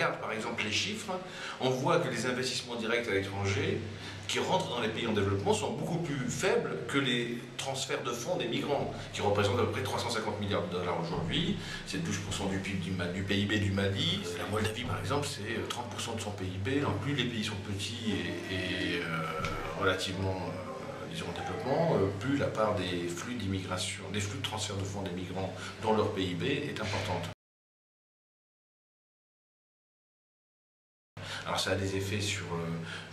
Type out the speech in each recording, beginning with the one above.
regarde par exemple les chiffres, on voit que les investissements directs à l'étranger qui rentrent dans les pays en développement sont beaucoup plus faibles que les transferts de fonds des migrants, qui représentent à peu près 350 milliards de dollars aujourd'hui. C'est 12% du PIB du Mali. La Moldavie, par exemple, c'est 30% de son PIB. Donc, plus les pays sont petits et relativement disons, en développement, plus la part des flux d'immigration, des flux de transfert de fonds des migrants dans leur PIB est importante. Alors ça a des effets sur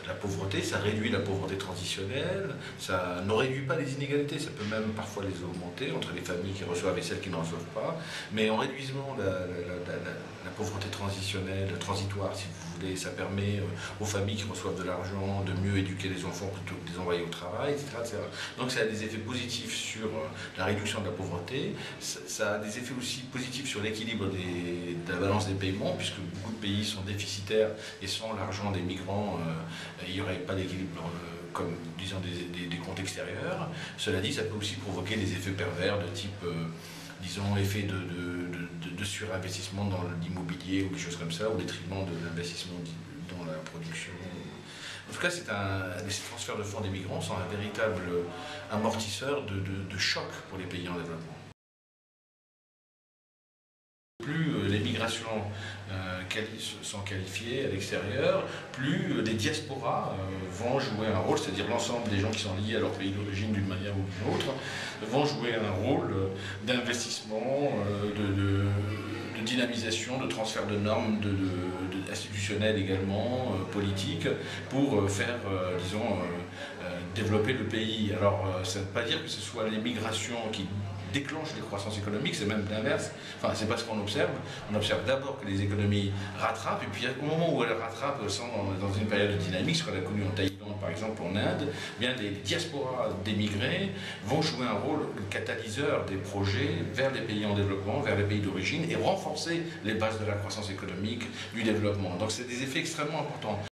la pauvreté, ça réduit la pauvreté transitionnelle, ça ne réduit pas les inégalités, ça peut même parfois les augmenter entre les familles qui reçoivent et celles qui n'en reçoivent pas, mais en réduisant la pauvreté transitionnelle, transitoire si vous voulez, ça permet aux familles qui reçoivent de l'argent de mieux éduquer les enfants plutôt que de les envoyer au travail, etc. etc. Donc ça a des effets positifs sur la réduction de la pauvreté, ça a des effets aussi positifs sur l'équilibre de la balance des paiements, puisque beaucoup de pays sont déficitaires et sans l'argent des migrants, il n'y aurait pas d'équilibre comme disons des comptes extérieurs. Cela dit, ça peut aussi provoquer des effets pervers de type, disons, effet de surinvestissement dans l'immobilier ou des choses comme ça, au détriment de l'investissement dans la production. En tout cas, ces transferts de fonds des migrants sont un véritable amortisseur de choc pour les pays en développement. Plus les migrations sont qualifiées à l'extérieur, plus les diasporas vont jouer un rôle, c'est-à-dire l'ensemble des gens qui sont liés à leur pays d'origine d'une manière ou d'une autre, vont jouer un rôle d'investissement, de dynamisation, de transfert de normes, institutionnelles également, politiques, pour faire, disons, développer le pays. Alors, ça ne veut pas dire que ce soit les migrations qui déclenche les croissances économiques, c'est même l'inverse. Enfin, c'est pas ce qu'on observe. On observe d'abord que les économies rattrapent, et puis au moment où elles rattrapent, sont dans une période de dynamique, ce qu'on a connu en Thaïlande, par exemple, en Inde, bien les diasporas d'émigrés vont jouer un rôle catalyseur des projets vers les pays en développement, vers les pays d'origine, et renforcer les bases de la croissance économique, du développement. Donc c'est des effets extrêmement importants.